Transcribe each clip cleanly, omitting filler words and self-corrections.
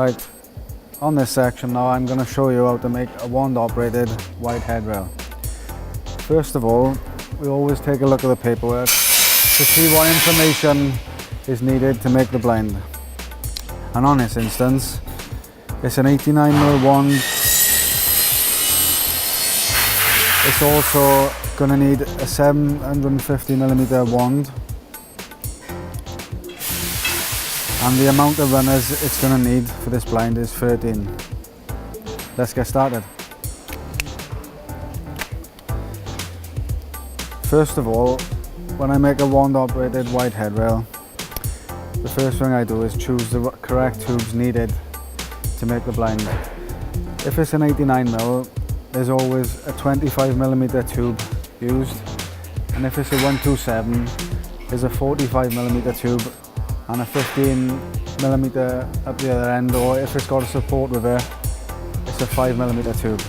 Right, on this section now I'm going to show you how to make a wand operated white headrail. First of all, we always take a look at the paperwork to see what information is needed to make the blind. And on this instance, it's an 89mm wand. It's also going to need a 750mm wand. And the amount of runners it's going to need for this blind is 13. Let's get started. First of all, when I make a wand operated white headrail, the first thing I do is choose the correct tubes needed to make the blind. If it's an 89mm, there's always a 25mm tube used, and if it's a 127, there's a 45mm tube and a 15mm up the other end, or if it's got a support with it, it's a 5mm tube.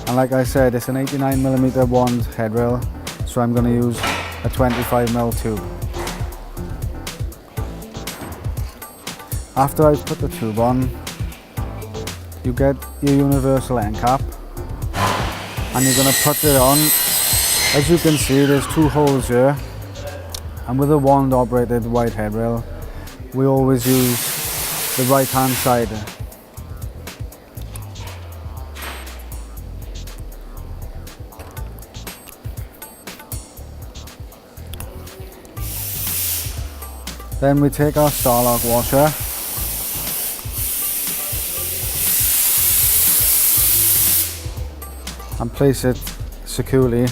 And like I said, it's an 89mm wand headrail, so I'm going to use a 25mm tube. After I've put the tube on, you get your universal end cap and you're going to put it on. As you can see, there's two holes here, and with a wand operated white headrail we always use the right hand side. Then we take our starlock washer and place it securely,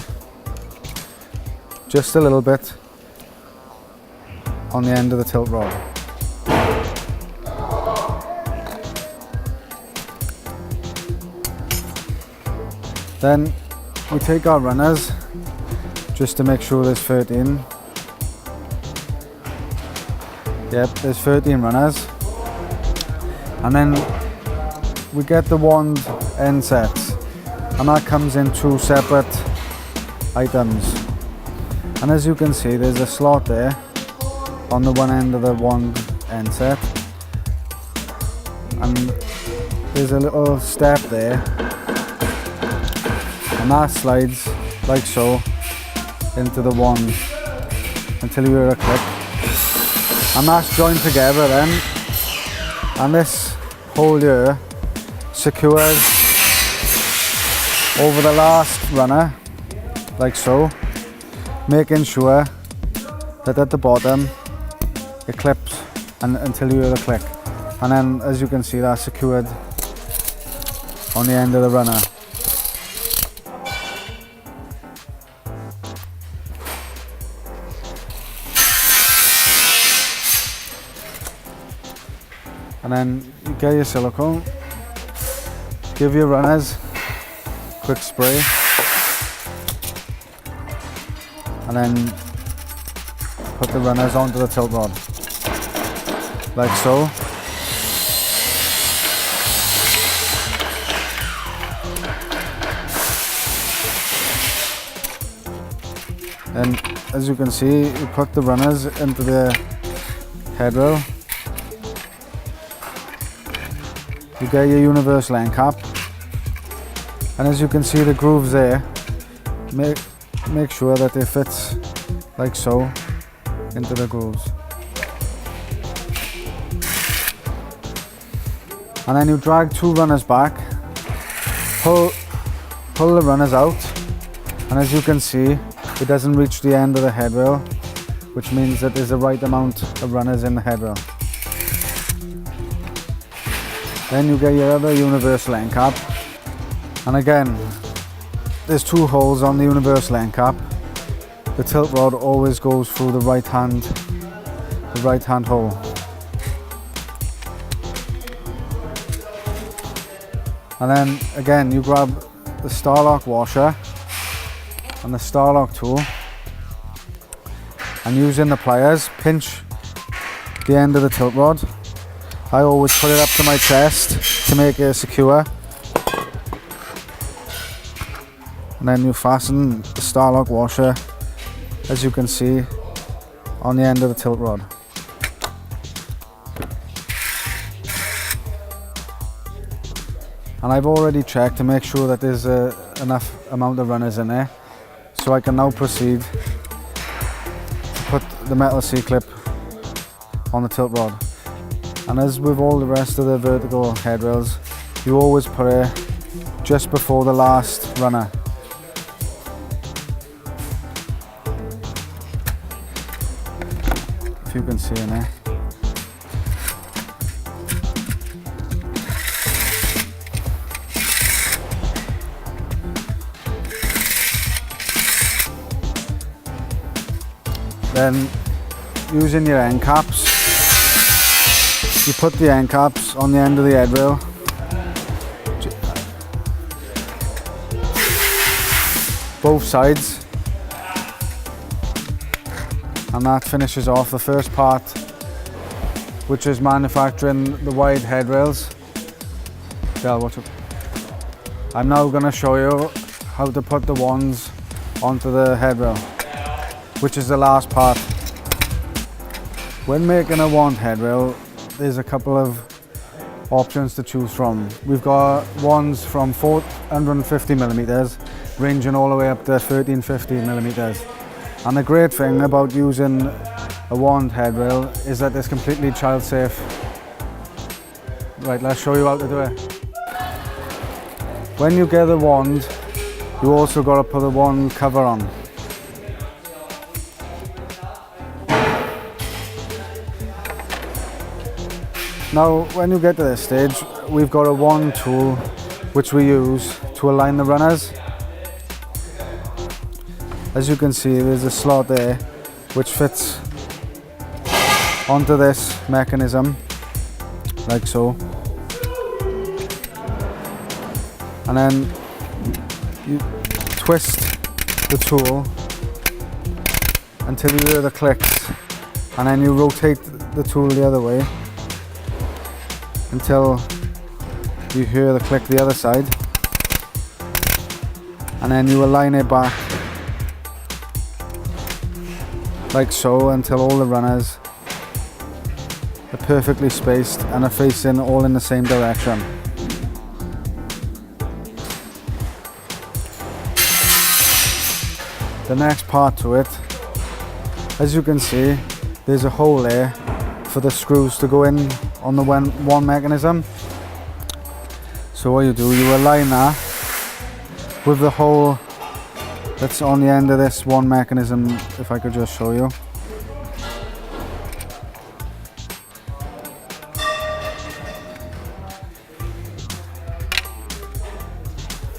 just a little bit, on the end of the tilt rod. Then we take our runners, just to make sure there's 13. Yep, there's 13 runners. And then we get the wand end sets, and that comes in two separate items. And as you can see, there's a slot there on the one end of the wand end set, and there's a little step there, and that slides like so into the wand until you hear a click, and that's joined together then, and this hole here secures over the last runner like so, making sure that at the bottom it clips until you hear the click, and then as you can see, that's secured on the end of the runner. And then you get your silicone, give your runners quick spray, and then put the runners onto the tilt rod like so. And as you can see, you put the runners into the headrail. You get your universal end cap, and as you can see, the grooves there, make sure that they fit like so into the grooves. And then you drag two runners back, pull the runners out, and as you can see, it doesn't reach the end of the headrail, which means that there's the right amount of runners in the headrail. Then you get your other universal end cap, and again, there's two holes on the universal end cap. The tilt rod always goes through the right hand hole. And then again, you grab the starlock washer and the starlock tool, and using the pliers, pinch the end of the tilt rod. I always put it up to my chest to make it secure. And then you fasten the starlock washer, as you can see, on the end of the tilt rod. And I've already checked to make sure that there's enough amount of runners in there, so I can now proceed to put the metal C-clip on the tilt rod. And as with all the rest of the vertical headrails, you always put it just before the last runner. If you can see in there. Then, using your end caps, you put the end caps on the end of the headrail. Both sides. And that finishes off the first part, which is manufacturing the wide headrails. I'm now going to show you how to put the wands onto the headrail, which is the last part. When making a wand headrail, there's a couple of options to choose from. We've got wands from 450mm, ranging all the way up to 1350mm. And the great thing about using a wand headrail is that it's completely child safe. Right, let's show you how to do it. When you get the wand, you also got to put the wand cover on. Now, when you get to this stage, we've got a wand tool which we use to align the runners. As you can see, there's a slot there which fits onto this mechanism, like so. And then you twist the tool until you hear the clicks, and then you rotate the tool the other way until you hear the click the other side, and then you align it back like so until all the runners are perfectly spaced and are facing all in the same direction. The next part to it, as you can see, there's a hole there for the screws to go in on the one mechanism. So what you do, you align that with the hole that's on the end of this one mechanism. If I could just show you.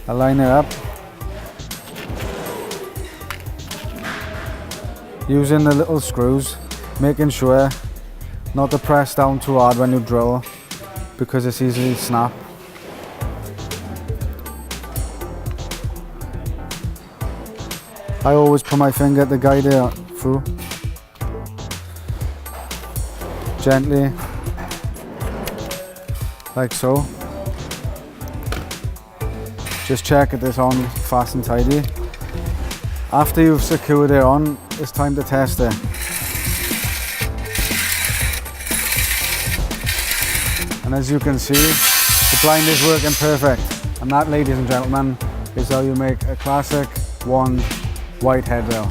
Align it up. Using the little screws, making sure not to press down too hard when you drill, because it's easily snap. I always put my finger to guide it through. Gently, like so. Just check it is on fast and tidy. After you've secured it on, it's time to test it. And as you can see, the blind is working perfect. And that, ladies and gentlemen, is how you make a classic wand white headrail.